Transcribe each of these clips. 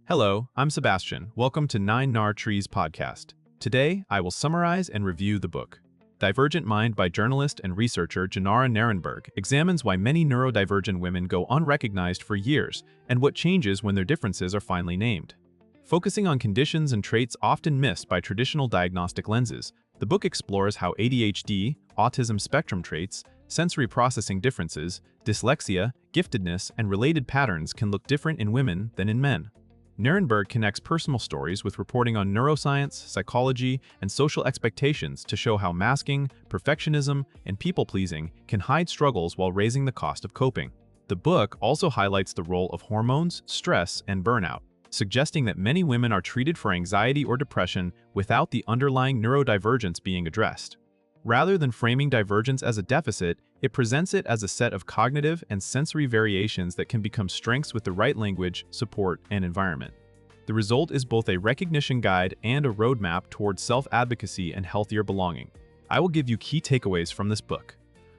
Hello, I'm Sebastian. Welcome to 9 Trees podcast. Today, I will summarize and review the book. Divergent Mind by journalist and researcher Jenara Nerenberg examines why many neurodivergent women go unrecognized for years and what changes when their differences are finally named. Focusing on conditions and traits often missed by traditional diagnostic lenses, the book explores how ADHD, autism spectrum traits, sensory processing differences, dyslexia, giftedness, and related patterns can look different in women than in men. Nerenberg connects personal stories with reporting on neuroscience, psychology, and social expectations to show how masking, perfectionism, and people-pleasing can hide struggles while raising the cost of coping. The book also highlights the role of hormones, stress, and burnout, suggesting that many women are treated for anxiety or depression without the underlying neurodivergence being addressed. Rather than framing divergence as a deficit, it presents it as a set of cognitive and sensory variations that can become strengths with the right language, support, and environment. The result is both a recognition guide and a roadmap towards self-advocacy and healthier belonging. I will give you key takeaways from this book.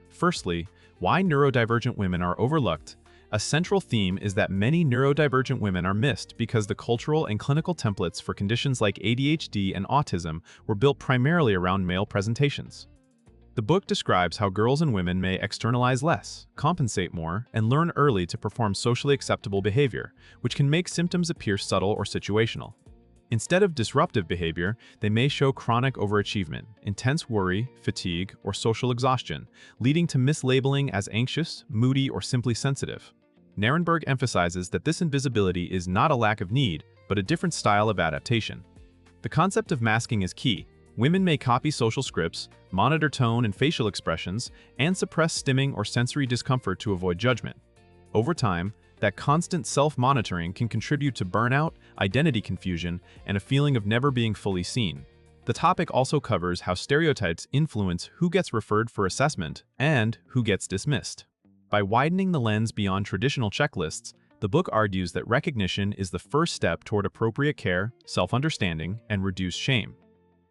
Firstly, why neurodivergent women are overlooked. A central theme is that many neurodivergent women are missed because the cultural and clinical templates for conditions like ADHD and autism were built primarily around male presentations. The book describes how girls and women may externalize less, compensate more, and learn early to perform socially acceptable behavior, which can make symptoms appear subtle or situational. Instead of disruptive behavior, they may show chronic overachievement, intense worry, fatigue, or social exhaustion, leading to mislabeling as anxious, moody, or simply sensitive. Nerenberg emphasizes that this invisibility is not a lack of need, but a different style of adaptation. The concept of masking is key. Women may copy social scripts, monitor tone and facial expressions, and suppress stimming or sensory discomfort to avoid judgment. Over time, that constant self-monitoring can contribute to burnout, identity confusion, and a feeling of never being fully seen. The topic also covers how stereotypes influence who gets referred for assessment and who gets dismissed. By widening the lens beyond traditional checklists, the book argues that recognition is the first step toward appropriate care, self-understanding, and reduced shame.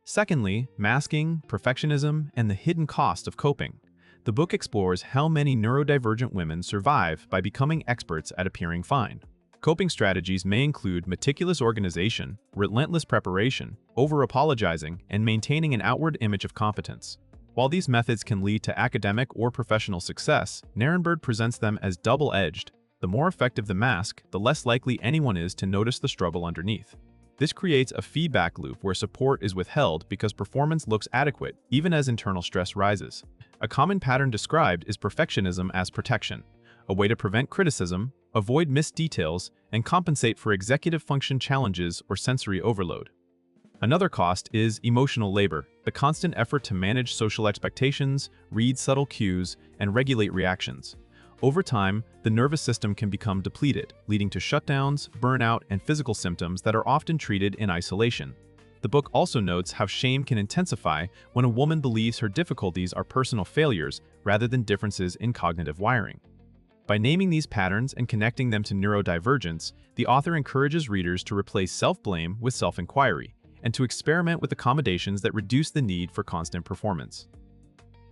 Secondly, masking, perfectionism, and the hidden cost of coping. The book explores how many neurodivergent women survive by becoming experts at appearing fine. Coping strategies may include meticulous organization, relentless preparation, over-apologizing, and maintaining an outward image of competence. While these methods can lead to academic or professional success, Nerenberg presents them as double-edged. The more effective the mask, the less likely anyone is to notice the struggle underneath. This creates a feedback loop where support is withheld because performance looks adequate, even as internal stress rises. A common pattern described is perfectionism as protection, a way to prevent criticism, avoid missed details, and compensate for executive function challenges or sensory overload. Another cost is emotional labor, the constant effort to manage social expectations, read subtle cues, and regulate reactions. Over time, the nervous system can become depleted, leading to shutdowns, burnout, and physical symptoms that are often treated in isolation. The book also notes how shame can intensify when a woman believes her difficulties are personal failures rather than differences in cognitive wiring. By naming these patterns and connecting them to neurodivergence, the author encourages readers to replace self-blame with self-inquiry and to experiment with accommodations that reduce the need for constant performance.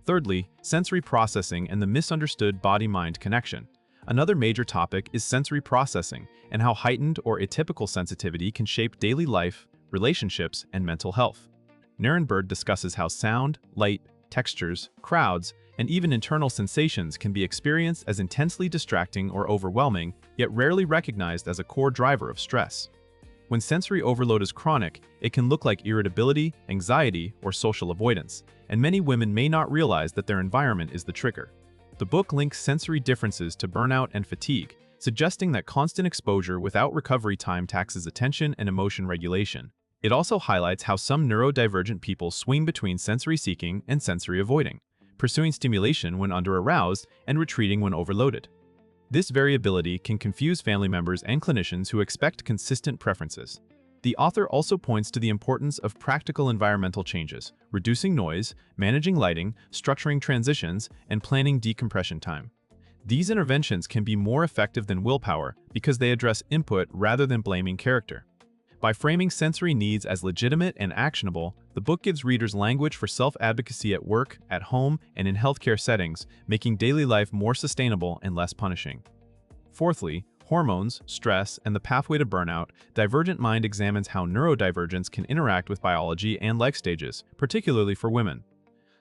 Thirdly, sensory processing and the misunderstood body-mind connection. Another major topic is sensory processing and how heightened or atypical sensitivity can shape daily life, relationships, and mental health. Nerenberg discusses how sound, light, textures, crowds, and even internal sensations can be experienced as intensely distracting or overwhelming, yet rarely recognized as a core driver of stress. When sensory overload is chronic, it can look like irritability, anxiety, or social avoidance, and many women may not realize that their environment is the trigger. The book links sensory differences to burnout and fatigue, suggesting that constant exposure without recovery time taxes attention and emotion regulation. It also highlights how some neurodivergent people swing between sensory seeking and sensory avoiding, pursuing stimulation when under-aroused and retreating when overloaded. This variability can confuse family members and clinicians who expect consistent preferences. The author also points to the importance of practical environmental changes, reducing noise, managing lighting, structuring transitions, and planning decompression time. These interventions can be more effective than willpower because they address input rather than blaming character. By framing sensory needs as legitimate and actionable, the book gives readers language for self-advocacy at work, at home, and in healthcare settings, making daily life more sustainable and less punishing. Fourthly, Hormones, stress, and the pathway to burnout, Divergent Mind examines how neurodivergence can interact with biology and life stages, particularly for women.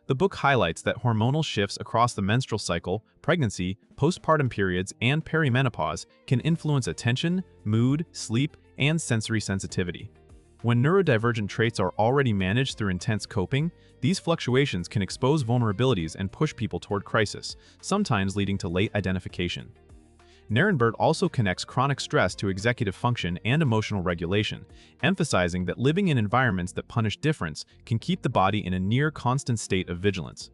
The book highlights that hormonal shifts across the menstrual cycle, pregnancy, postpartum periods, and perimenopause can influence attention, mood, sleep, and sensory sensitivity. When neurodivergent traits are already managed through intense coping, these fluctuations can expose vulnerabilities and push people toward crisis, sometimes leading to late identification. Nerenberg also connects chronic stress to executive function and emotional regulation, emphasizing that living in environments that punish difference can keep the body in a near-constant state of vigilance.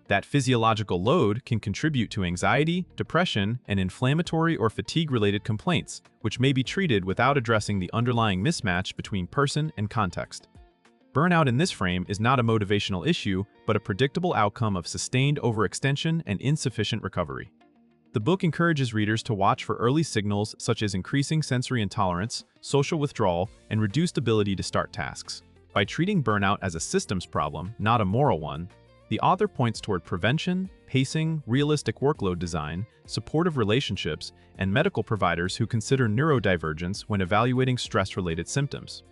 That physiological load can contribute to anxiety, depression, and inflammatory or fatigue-related complaints, which may be treated without addressing the underlying mismatch between person and context. Burnout in this frame is not a motivational issue, but a predictable outcome of sustained overextension and insufficient recovery. The book encourages readers to watch for early signals such as increasing sensory intolerance, social withdrawal, and reduced ability to start tasks. By treating burnout as a systems problem, not a moral one, the author points toward prevention, pacing, realistic workload design, supportive relationships, and medical providers who consider neurodivergence when evaluating stress-related symptoms.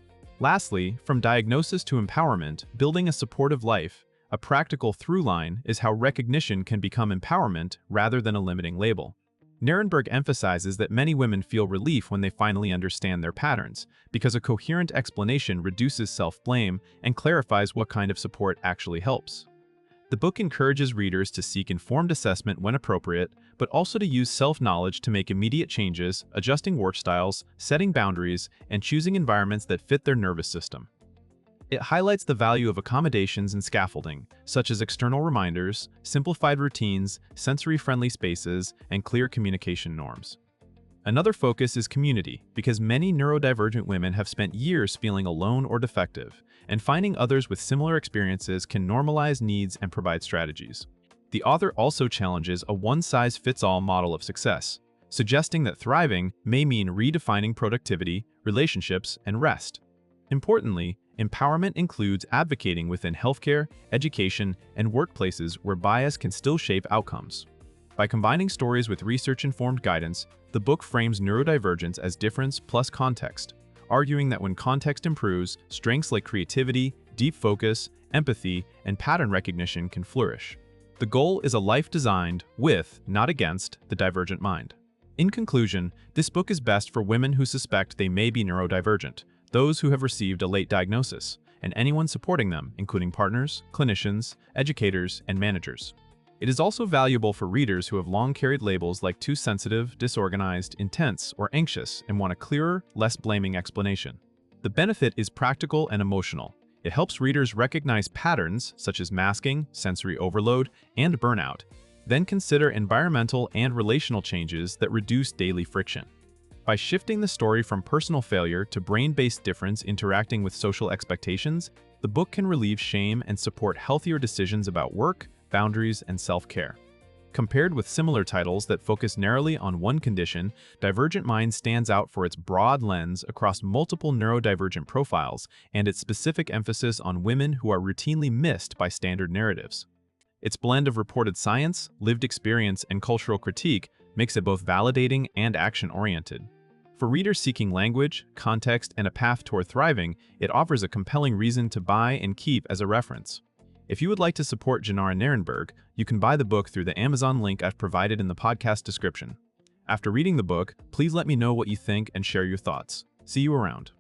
Lastly, from diagnosis to empowerment, building a supportive life, a practical through line is how recognition can become empowerment rather than a limiting label. Nerenberg emphasizes that many women feel relief when they finally understand their patterns, because a coherent explanation reduces self-blame and clarifies what kind of support actually helps. The book encourages readers to seek informed assessment when appropriate, but also to use self-knowledge to make immediate changes, adjusting work styles, setting boundaries, and choosing environments that fit their nervous system. It highlights the value of accommodations and scaffolding, such as external reminders, simplified routines, sensory-friendly spaces, and clear communication norms. Another focus is community, because many neurodivergent women have spent years feeling alone or defective, and finding others with similar experiences can normalize needs and provide strategies. The author also challenges a one-size-fits-all model of success, suggesting that thriving may mean redefining productivity, relationships, and rest. Importantly, empowerment includes advocating within healthcare, education, and workplaces where bias can still shape outcomes. By combining stories with research-informed guidance, the book frames neurodivergence as difference plus context, arguing that when context improves, strengths like creativity, deep focus, empathy, and pattern recognition can flourish. The goal is a life designed with, not against, the divergent mind. In conclusion, this book is best for women who suspect they may be neurodivergent, those who have received a late diagnosis, and anyone supporting them, including partners, clinicians, educators, and managers. It is also valuable for readers who have long carried labels like too sensitive, disorganized, intense, or anxious and want a clearer, less blaming explanation. The benefit is practical and emotional. It helps readers recognize patterns such as masking, sensory overload, and burnout, then consider environmental and relational changes that reduce daily friction. By shifting the story from personal failure to brain-based difference interacting with social expectations, the book can relieve shame and support healthier decisions about work, boundaries, and self-care. Compared with similar titles that focus narrowly on one condition, Divergent Mind stands out for its broad lens across multiple neurodivergent profiles and its specific emphasis on women who are routinely missed by standard narratives. Its blend of reported science, lived experience, and cultural critique makes it both validating and action-oriented. For readers seeking language, context, and a path toward thriving, it offers a compelling reason to buy and keep as a reference. If you would like to support Jenara Nerenberg, you can buy the book through the Amazon link I've provided in the podcast description. After reading the book, please let me know what you think and share your thoughts. See you around.